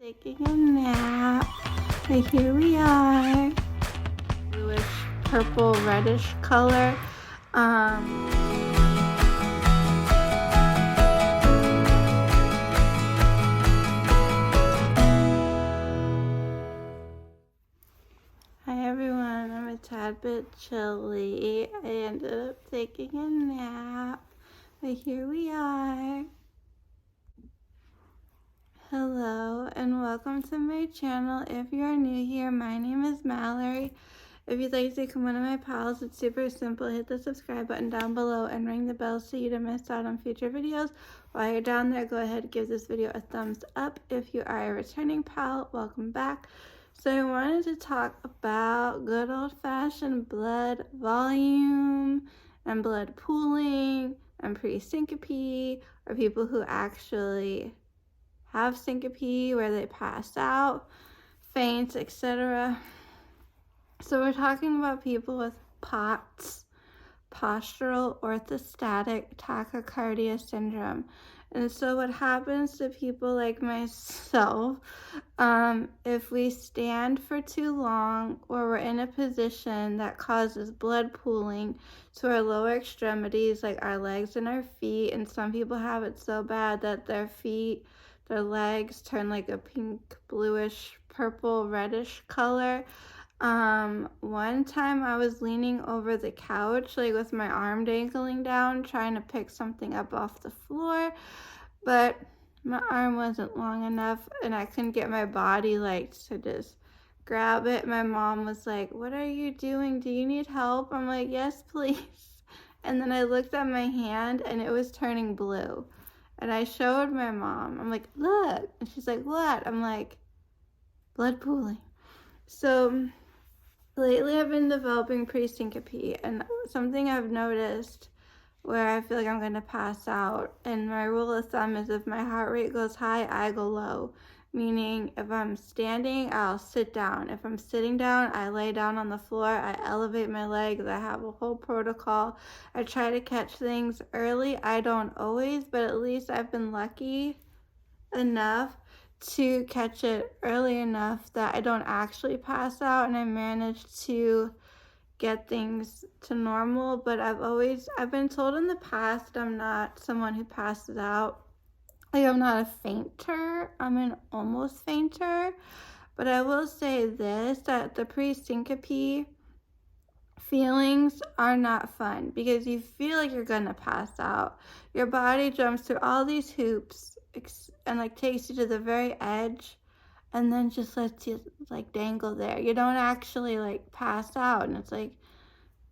Taking a nap. And here we are. Bluish, purple, reddish color. Hi everyone, I'm a tad bit chilly. I ended up taking a nap, but here we are. Hello and welcome to my channel. If you are new here, my name is Mallory. If you'd like to become one of my pals, it's super simple. Hit the subscribe button down below and ring the bell so you don't miss out on future videos. While you're down there, go ahead and give this video a thumbs up. If you are a returning pal, welcome back. So I wanted to talk about good old-fashioned blood volume and blood pooling and pre-syncope, or people who actually have syncope where they pass out, faints, etc. So we're talking about people with POTS, postural orthostatic tachycardia syndrome. And so what happens to people like myself, if we stand for too long or we're in a position that causes blood pooling to our lower extremities, like our legs and our feet, and some people have it so bad that their legs turn like a pink, bluish, purple, reddish color. One time I was leaning over the couch, like with my arm dangling down, trying to pick something up off the floor, but my arm wasn't long enough and I couldn't get my body like to just grab it. My mom was like, "What are you doing? Do you need help?" I'm like, "Yes, please." And then I looked at my hand and it was turning blue. And I showed my mom. I'm like, "Look." And she's like, "What?" I'm like, "Blood pooling." So lately I've been developing pre-syncope, and something I've noticed where I feel like I'm going to pass out, and my rule of thumb is if my heart rate goes high, I go low. Meaning if I'm standing, I'll sit down. If I'm sitting down, I lay down on the floor. I elevate my legs. I have a whole protocol. I try to catch things early. I don't always, but at least I've been lucky enough to catch it early enough that I don't actually pass out, and I managed to get things to normal. But I've been told in the past I'm not someone who passes out. Like, I'm not a fainter, I'm an almost fainter. But I will say this, that the pre-syncope feelings are not fun because you feel like you're gonna pass out. Your body jumps through all these hoops and like takes you to the very edge and then just lets you like dangle there. You don't actually like pass out, and it's like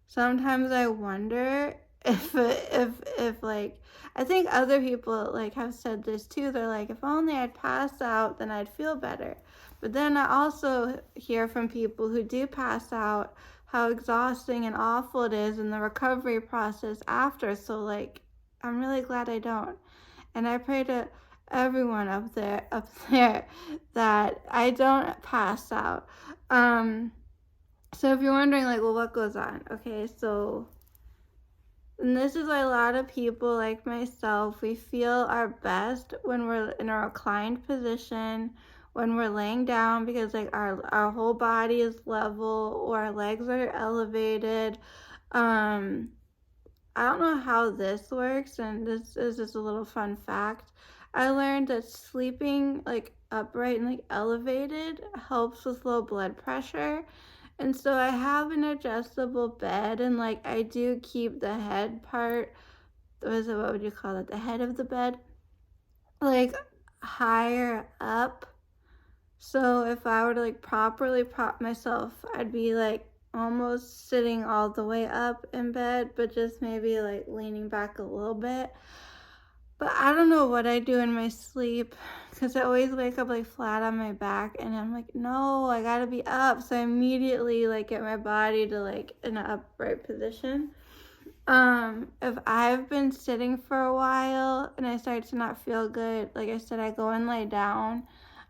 sometimes I wonder if like, I think other people like have said this too. They're like, if only I'd pass out, then I'd feel better. But then I also hear from people who do pass out how exhausting and awful it is in the recovery process after. So like, I'm really glad I don't. And I pray to everyone up there that I don't pass out. So if you're wondering like, well, what goes on? Okay, so, and this is why a lot of people like myself, we feel our best when we're in a reclined position, when we're laying down, because like our whole body is level or our legs are elevated. I don't know how this works, and this is just a little fun fact. I learned that sleeping like upright and like elevated helps with low blood pressure. And so I have an adjustable bed, and like I do keep the head part, what would you call it? The head of the bed, like higher up. So if I were to like properly prop myself, I'd be like almost sitting all the way up in bed, but just maybe like leaning back a little bit. But I don't know what I do in my sleep, because I always wake up like flat on my back, and I'm like, no, I gotta be up. So I immediately like get my body to like in an upright position. If I've been sitting for a while and I start to not feel good, like I said, I go and lay down.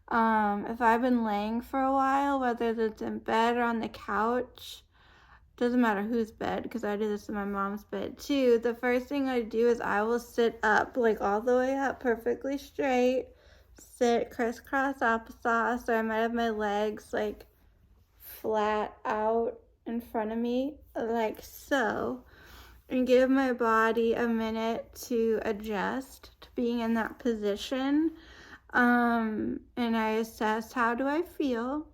If I've been laying for a while, whether it's in bed or on the couch, doesn't matter whose bed, because I do this in my mom's bed too, the first thing I do is I will sit up, like all the way up, perfectly straight, sit crisscross applesauce, or I might have my legs like flat out in front of me, like so, and give my body a minute to adjust to being in that position. And I assess, how do I feel?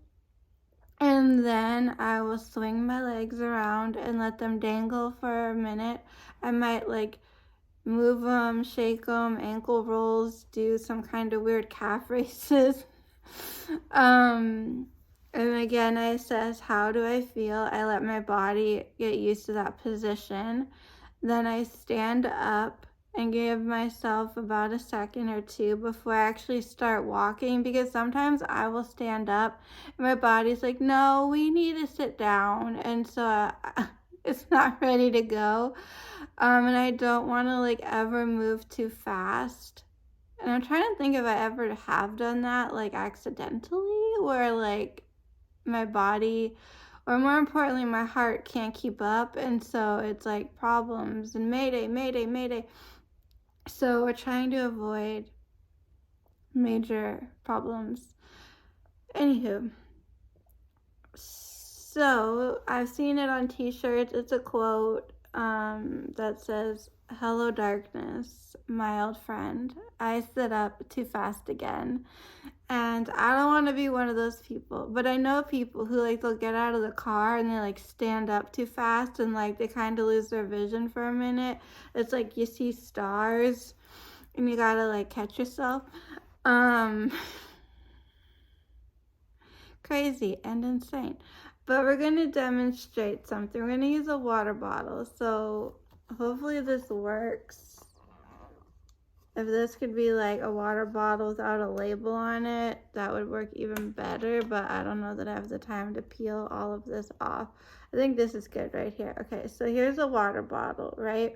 And then I will swing my legs around and let them dangle for a minute. I might like move them, shake them, ankle rolls, do some kind of weird calf races. And again, I assess, how do I feel? I let my body get used to that position. Then I stand up and give myself about a second or two before I actually start walking, because sometimes I will stand up and my body's like, no, we need to sit down, and so it's not ready to go. And I don't want to like ever move too fast. And I'm trying to think if I ever have done that like accidentally, where like my body, or more importantly my heart, can't keep up, and so it's like problems and mayday, mayday, mayday. So we're trying to avoid major problems. Anywho, so I've seen it on t-shirts. It's a quote that says, hello darkness, my old friend, I sit up too fast again. And I don't want to be one of those people, but I know people who like, they'll get out of the car and they like stand up too fast and like they kind of lose their vision for a minute. It's like you see stars and you gotta like catch yourself. Crazy and insane. But we're gonna demonstrate something. We're gonna use a water bottle. So hopefully this works. If this could be like a water bottle without a label on it, that would work even better, but I don't know that I have the time to peel all of this off. I think this is good right here. Okay, so here's a water bottle, right?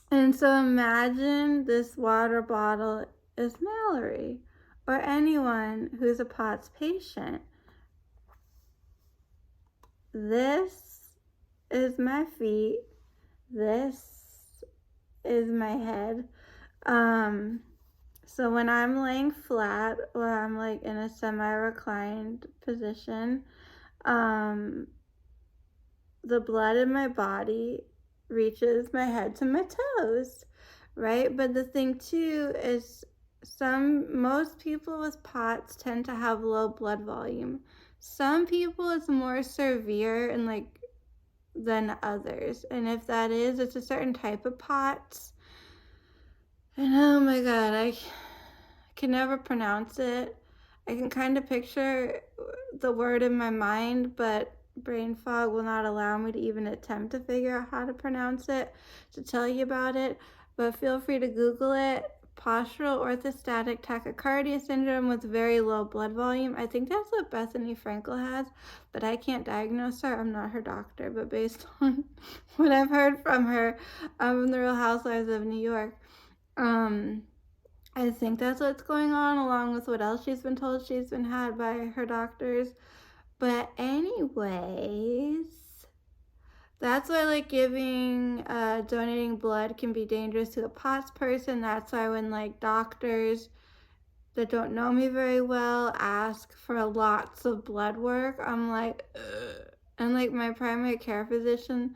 And so imagine this water bottle is Mallory, or anyone who's a POTS patient. This is my feet. This is my head. So when I'm laying flat, or I'm like in a semi-reclined position, the blood in my body reaches my head to my toes, right? But the thing too is most people with POTS tend to have low blood volume. Some people it's more severe and like than others. And if that is, it's a certain type of POTS. And oh my God, I can never pronounce it. I can kind of picture the word in my mind, but brain fog will not allow me to even attempt to figure out how to pronounce it, to tell you about it. But feel free to Google it. Postural orthostatic tachycardia syndrome with very low blood volume. I think that's what Bethany Frankel has, but I can't diagnose her. I'm not her doctor, but based on what I've heard from her from the Real Housewives of New York, I think that's what's going on, along with what else she's been told she's been had by her doctors. But anyways, that's why like donating blood can be dangerous to a POTS person. That's why when like doctors that don't know me very well ask for lots of blood work, I'm like, ugh. And like my primary care physician,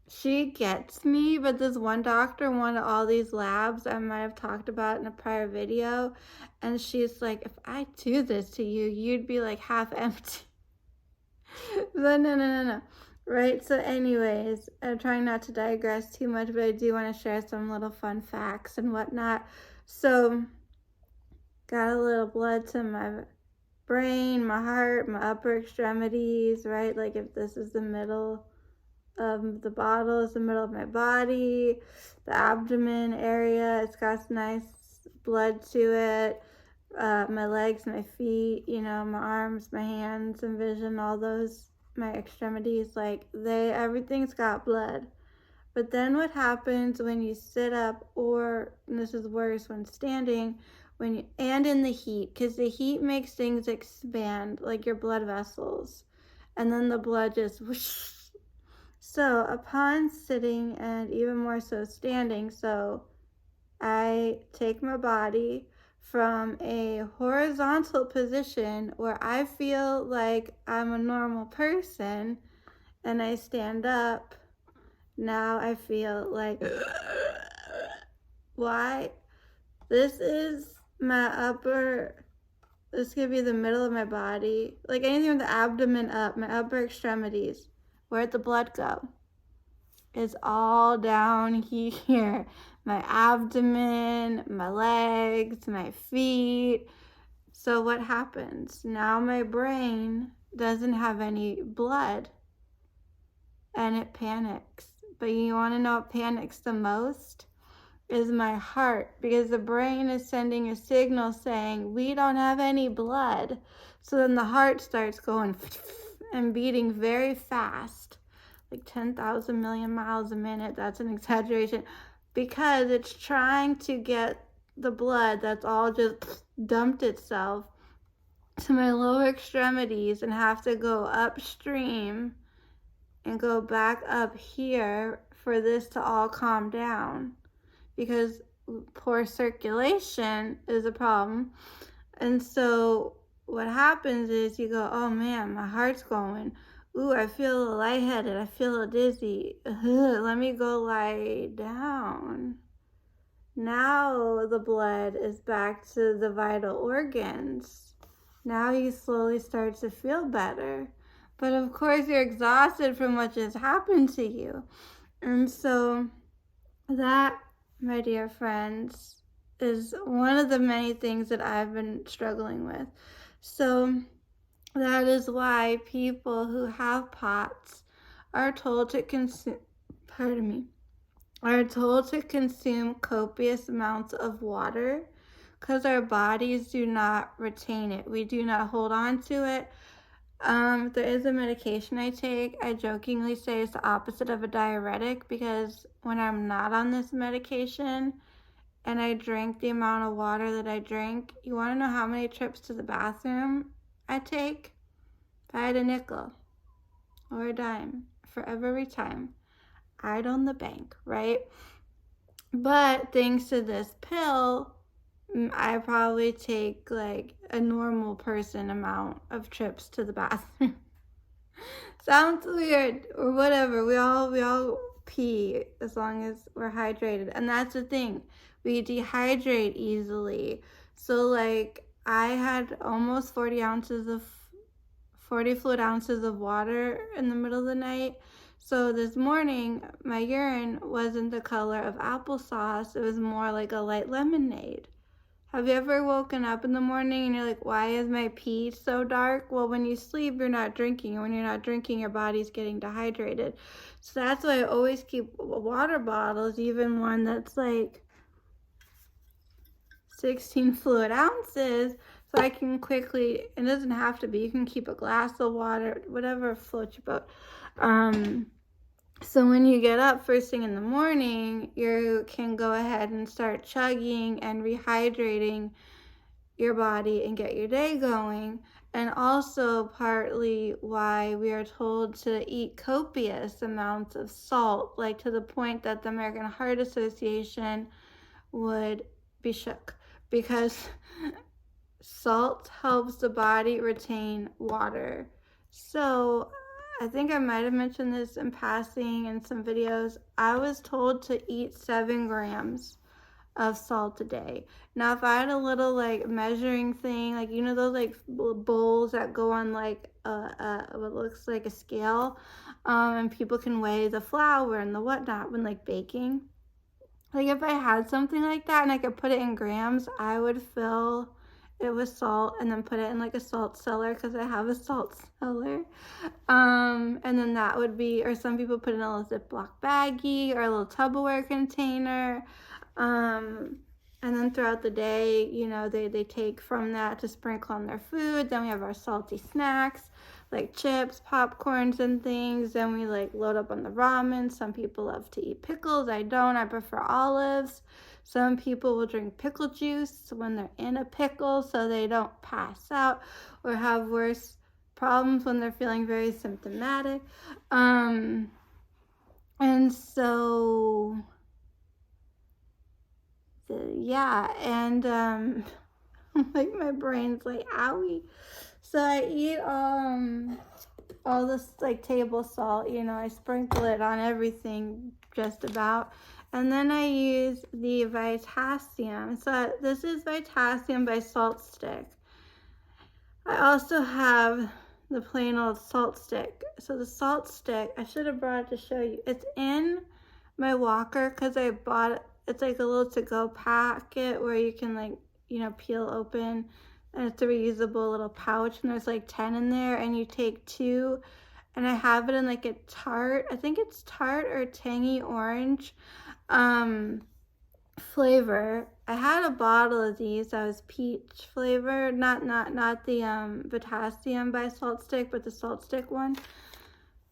she gets me, but this one doctor wanted all these labs I might have talked about in a prior video, and she's like, if I do this to you, you'd be like half empty. But no. Right, so anyways, I'm trying not to digress too much, but I do want to share some little fun facts and whatnot. So, got a little blood to my brain, my heart, my upper extremities, right? Like if this is the middle of the bottle, is the middle of my body, the abdomen area, it's got nice blood to it. My legs, my feet, you know, my arms, my hands, and vision, all those, my extremities, like everything's got blood. But then what happens when you sit up, or, and this is worse, when standing, and in the heat, because the heat makes things expand, like your blood vessels, and then the blood just whoosh. So upon sitting, and even more so standing, so I take my body from a horizontal position where I feel like I'm a normal person, and I stand up. Now I feel like, why? This is my this could be the middle of my body, like anything from the abdomen up, my upper extremities. Where'd the blood go? It's all down here. My abdomen, my legs, my feet. So what happens? Now my brain doesn't have any blood and it panics. But you want to know what panics the most? Is my heart, because the brain is sending a signal saying we don't have any blood. So then the heart starts going and beating very fast, like 10,000 million miles a minute. That's an exaggeration, because it's trying to get the blood that's all just dumped itself to my lower extremities and have to go upstream and go back up here for this to all calm down, because poor circulation is a problem. And so what happens is you go, oh man, my heart's going. Ooh, I feel lightheaded. I feel dizzy. Let me go lie down. Now the blood is back to the vital organs. Now you slowly start to feel better. But of course you're exhausted from what just happened to you. And so that, my dear friends, is one of the many things that I've been struggling with. So that is why people who have POTS are told to consume, are told to consume copious amounts of water, because our bodies do not retain it. We do not hold on to it. There is a medication I take. I jokingly say it's the opposite of a diuretic, because when I'm not on this medication and I drink the amount of water that I drink, you want to know how many trips to the bathroom I take? If I had a nickel or a dime for every time, I'd own the bank, right? But thanks to this pill, I probably take like a normal person amount of trips to the bathroom. Sounds weird or whatever. We all pee as long as we're hydrated. And that's the thing. We dehydrate easily. So like I had almost 40 fluid ounces of water in the middle of the night. So this morning my urine wasn't the color of applesauce. It was more like a light lemonade. Have you ever woken up in the morning and you're like, why is my pee so dark? Well, when you sleep, you're not drinking. And when you're not drinking, your body's getting dehydrated. So that's why I always keep water bottles, even one that's like 16 fluid ounces. So I can quickly, it doesn't have to be, you can keep a glass of water, whatever floats your boat. So when you get up first thing in the morning, you can go ahead and start chugging and rehydrating your body and get your day going. And also partly why we are told to eat copious amounts of salt, like to the point that the American Heart Association would be shook, because salt helps the body retain water. So I think I might have mentioned this in passing in some videos. I was told to eat 7 grams of salt a day. Now, if I had a little like measuring thing, like you know those like bowls that go on like what looks like a scale, and people can weigh the flour and the whatnot when like baking. Like if I had something like that and I could put it in grams, I would fill it with salt and then put it in like a salt cellar, because I have a salt cellar. And then that would be, or some people put it in a little Ziploc baggie or a little Tupperware container. And then throughout the day, you know, they take from that to sprinkle on their food. Then we have our salty snacks like chips, popcorns, and things. Then we like load up on the ramen. Some people love to eat pickles. I don't. I prefer olives. Some people will drink pickle juice when they're in a pickle so they don't pass out or have worse problems when they're feeling very symptomatic. And so yeah, and like my brain's like owie. So I eat all this like table salt, you know, I sprinkle it on everything just about. And then I use the Vitasium. So this is Vitasium by Salt Stick. I also have the plain old salt stick. So the salt stick, I should have brought it to show you. It's in my walker because I bought it. It's like a little to-go packet where you can like, you know, peel open, and it's a reusable little pouch, and there's like 10 in there, and you take 2, and I have it in like a tart, I think it's tart or tangy orange flavor. I had a bottle of these that was peach flavor, not the Potassium by Salt Stick, but the Salt Stick one.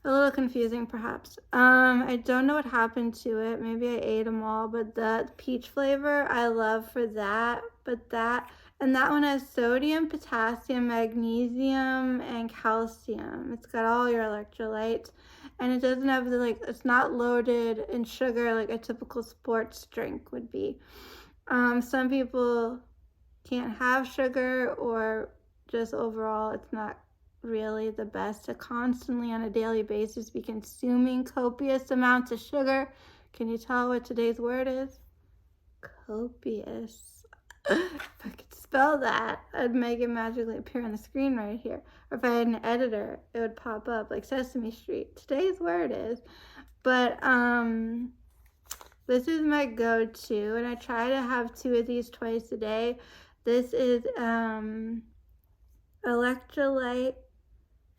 A little confusing perhaps. I don't know what happened to it. Maybe I ate them all, but the peach flavor I love for that. But that one has sodium, potassium, magnesium, and calcium. It's got all your electrolytes, and it doesn't have the like. It's not loaded in sugar like a typical sports drink would be. Some people can't have sugar, or just overall, it's not really the best to constantly on a daily basis be consuming copious amounts of sugar. Can you tell what today's word is? Copious. If I could spell that, I'd make it magically appear on the screen right here. Or if I had an editor, it would pop up like Sesame Street. Today's word is. But this is my go-to, and I try to have 2 of these twice a day. This is electrolyte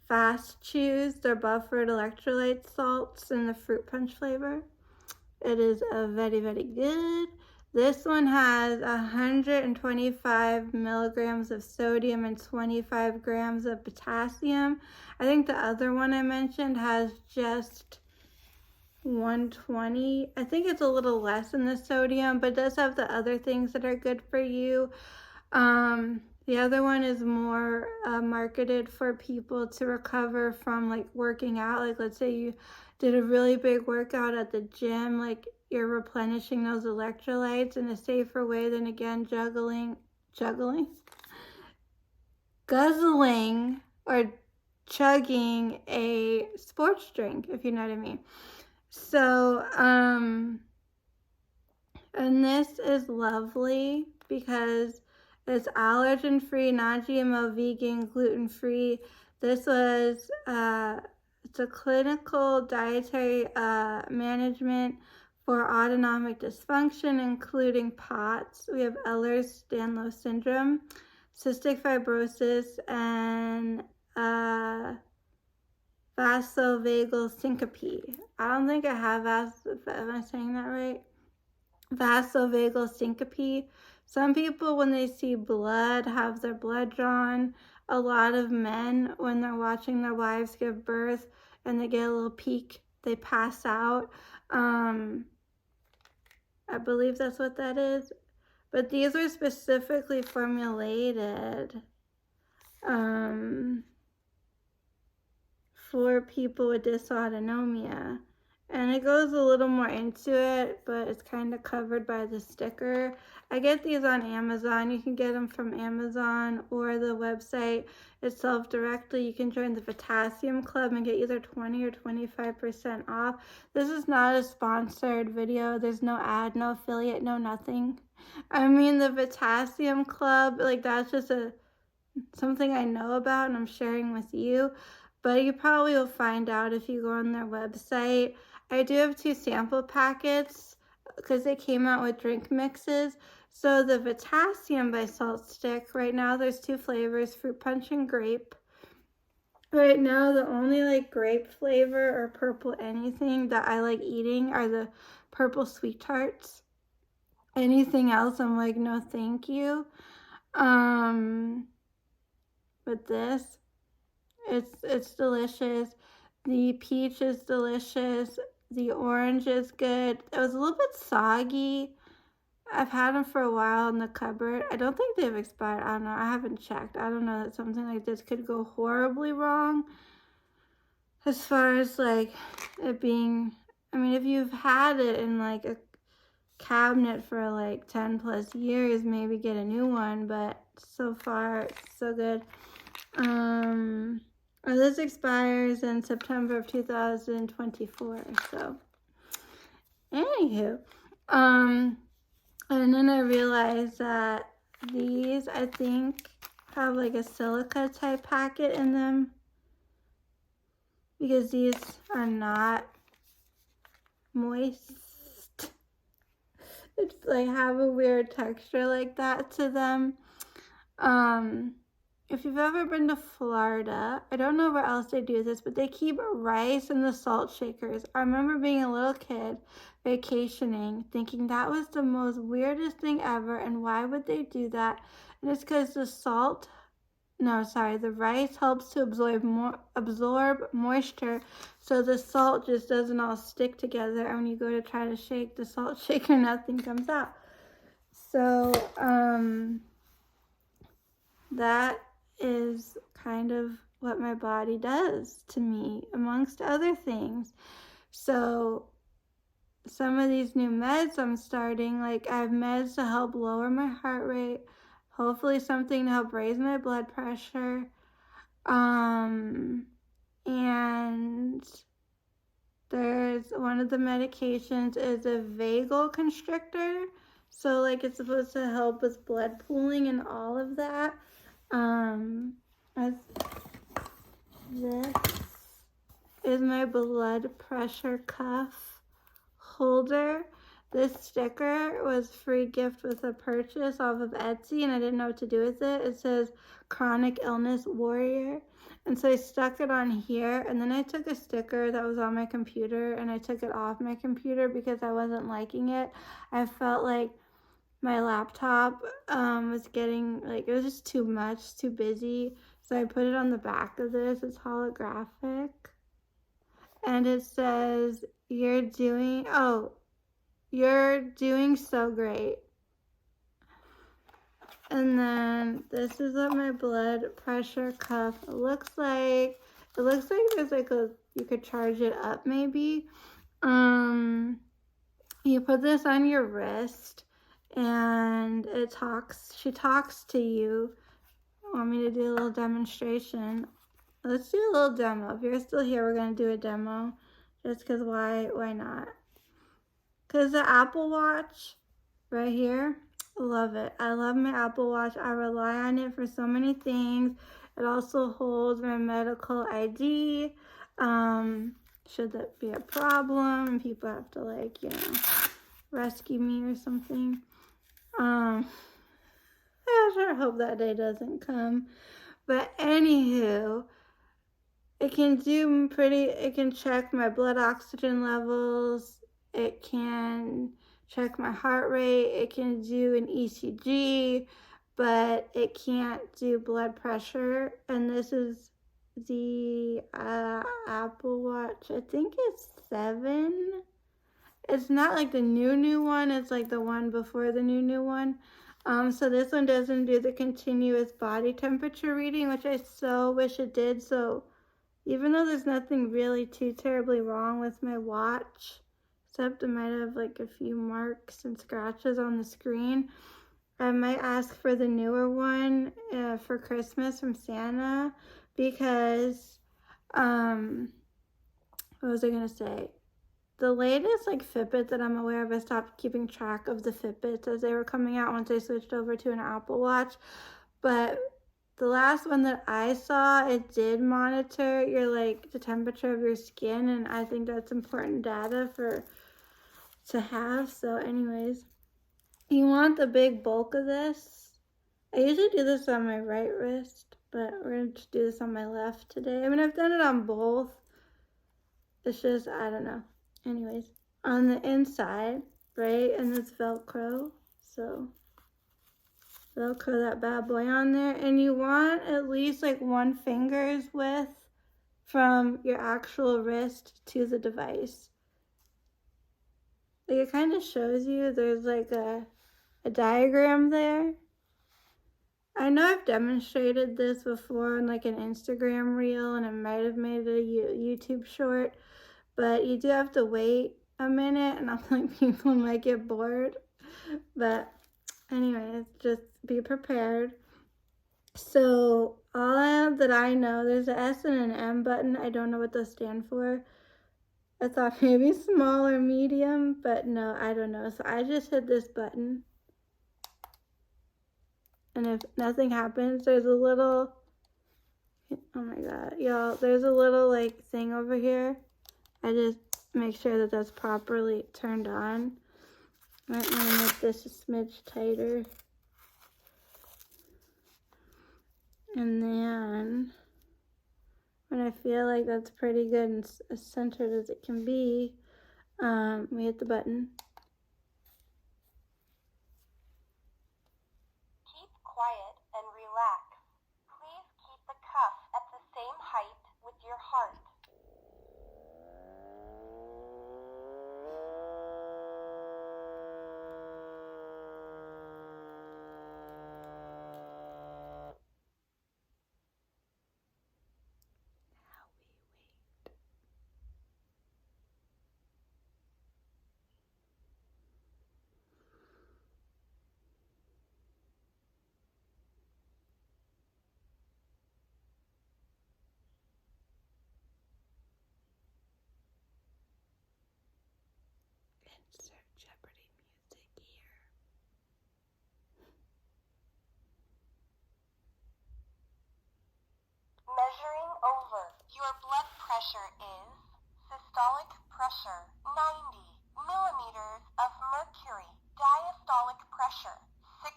Fast Chews. They're buffered electrolyte salts in the fruit punch flavor. It is very, very good. This one has 125 milligrams of sodium and 25 grams of potassium. I think the other one I mentioned has just 120. I think it's a little less in the sodium, but it does have the other things that are good for you. The other one is more marketed for people to recover from like working out. Like let's say you did a really big workout at the gym, like you're replenishing those electrolytes in a safer way than again guzzling or chugging a sports drink, if you know what I mean. So, and this is lovely because it's allergen-free, non-GMO, vegan, gluten-free. This was, it's a clinical dietary management for autonomic dysfunction, including POTS. We have Ehlers-Danlos syndrome, cystic fibrosis, and vasovagal syncope. I don't think I have am I saying that right? Vasovagal syncope. Some people, when they see blood, have their blood drawn. A lot of men, when they're watching their wives give birth and they get a little peak, they pass out. I believe that's what that is. But these were specifically formulated for people with dysautonomia. And it goes a little more into it, but it's kind of covered by the sticker. I get these on Amazon. You can get them from Amazon or the website itself directly. You can join the Potassium Club and get either 20 or 25% off. This is not a sponsored video. There's no ad, no affiliate, no nothing. I mean, the Potassium Club, like that's just something I know about and I'm sharing with you. But you probably will find out if you go on their website. I do have 2 sample packets because they came out with drink mixes. So the Potassium by Salt Stick, right now there's 2 flavors, fruit punch and grape. Right now the only like grape flavor or purple anything that I like eating are the purple sweet tarts. Anything else I'm like, no thank you. But this, it's delicious. The peach is delicious. The orange is good. It was a little bit soggy. I've had them for a while in the cupboard. I don't think they've expired. I don't know. I haven't checked. I don't know that something like this could go horribly wrong as far as like it being, I mean, if you've had it in like cabinet for like 10 plus years, maybe get a new one, but so far it's so good. This expires in September of 2024, so anywho, and then I realized that these, I think, have like a silica type packet in them, because these are not moist. It's like have a weird texture like that to them. If you've ever been to Florida, I don't know where else they do this, but they keep rice in the salt shakers. I remember being a little kid vacationing, thinking that was the most weirdest thing ever, and why would they do that? And it's because the rice helps to absorb moisture, so the salt just doesn't all stick together, and when you go to try to shake the salt shaker, nothing comes out. So, that is kind of what my body does to me, amongst other things. So some of these new meds I'm starting, like I have meds to help lower my heart rate, hopefully something to help raise my blood pressure, and there's one of the medications is a vagal constrictor, so like it's supposed to help with blood pooling and all of that. This is my blood pressure cuff holder. This sticker was free gift with a purchase off of Etsy, and I didn't know what to do with it. It says chronic illness warrior, and so I stuck it on here, and then I took a sticker that was on my computer and I took it off my computer because I wasn't liking it. I felt like my laptop was getting, like, it was just too much, too busy. So I put it on the back of this. It's holographic. And it says, you're doing so great. And then this is what my blood pressure cuff looks like. It looks like there's like you could charge it up maybe. You put this on your wrist, and she talks to you. Want me to do a little demonstration? Let's do a little demo. If you're still here, we're gonna do a demo, just because why not? Because the Apple Watch right here, love it. I love my Apple Watch. I rely on it for so many things. It also holds my medical ID. Should that be a problem, people have to, like, rescue me or something. I sure hope that day doesn't come. But anywho, it can check my blood oxygen levels. It can check my heart rate. It can do an ECG, but it can't do blood pressure. And this is the Apple Watch. I think it's 7. It's not like the new one. It's like the one before the new one. So this one doesn't do the continuous body temperature reading, which I so wish it did. So even though there's nothing really too terribly wrong with my watch, except it might have like a few marks and scratches on the screen, I might ask for the newer one for Christmas from Santa, because, what was I gonna say? The latest like Fitbit that I'm aware of, I stopped keeping track of the Fitbits as they were coming out once I switched over to an Apple Watch. But the last one that I saw, it did monitor the temperature of your skin, and I think that's important data to have. So anyways, you want the big bulk of this. I usually do this on my right wrist, but we're going to do this on my left today. I mean, I've done it on both. It's just, I don't know. Anyways, on the inside, right, and this Velcro. So Velcro that bad boy on there. And you want at least like 1 finger's width from your actual wrist to the device. Like, it kind of shows you, there's like a diagram there. I know I've demonstrated this before on like an Instagram reel, and I might have made it a YouTube short, but you do have to wait a minute, and I think people might get bored. But anyways, just be prepared. So all that I know, there's an S and an M button. I don't know what those stand for. I thought maybe small or medium, but no, I don't know. So I just hit this button. And if nothing happens, there's a little, oh my god, y'all, there's a little like thing over here. I just make sure that that's properly turned on. Might want to make this a smidge tighter. And then when I feel like that's pretty good and as centered as it can be, we hit the button. Keep quiet and relax. Please keep the cuff at the same height with your heart. Insert Jeopardy music here. Measuring over. Your blood pressure is systolic pressure 90 millimeters of mercury. Diastolic pressure 60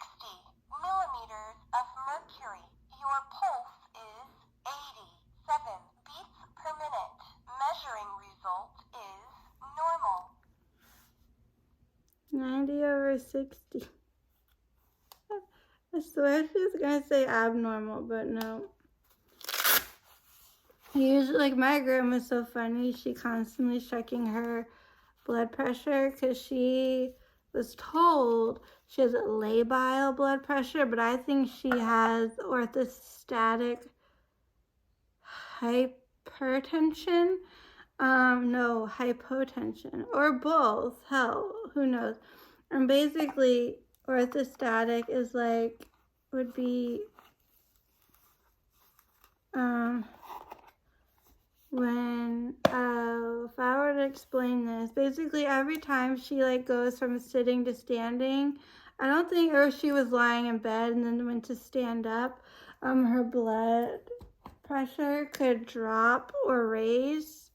millimeters of mercury. Your pulse is 87 beats per minute. Measuring result is normal. 90/60. I swear she was gonna say abnormal, but no. Usually, like, my grandma's so funny. She constantly checking her blood pressure because she was told she has labile blood pressure, but I think she has orthostatic hypertension. No, hypotension, or both. Hell, who knows? And basically, orthostatic is like, would be, when, if I were to explain this, basically every time she like goes from sitting to standing, I don't think, or she was lying in bed and then went to stand up, her blood pressure could drop or raise,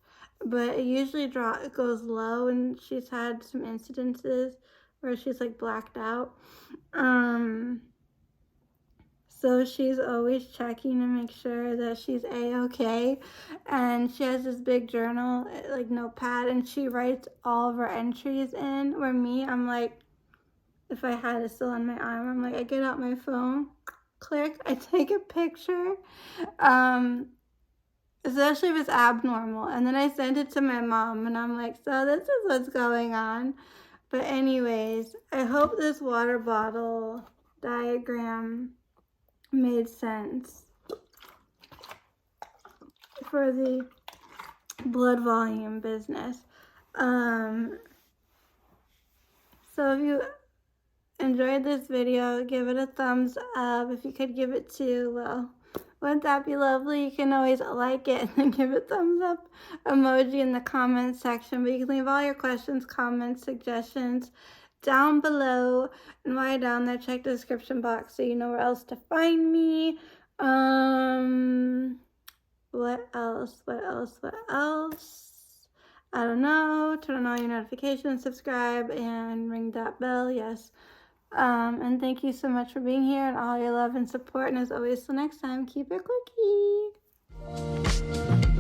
but it usually it goes low, and she's had some incidences where she's like blacked out. So she's always checking to make sure that she's A-okay. And she has this big journal, like notepad, and she writes all of her entries in. Where me, I'm like, if I had it still on my arm, I'm like, I get out my phone, click, I take a picture, especially if it's abnormal. And then I send it to my mom, and I'm like, so this is what's going on. But anyways, I hope this water bottle diagram made sense for the blood volume business. So if you enjoyed this video, give it a thumbs up. If you could give it 2, well, wouldn't that be lovely? You can always like it and then give it thumbs up emoji in the comments section, but you can leave all your questions, comments, suggestions down below, and while you're down there, check the description box so you know where else to find me. What else? I don't know. Turn on all your notifications, subscribe, and ring that bell, yes. And thank you so much for being here and all your love and support, and as always, till next time, keep it quirky.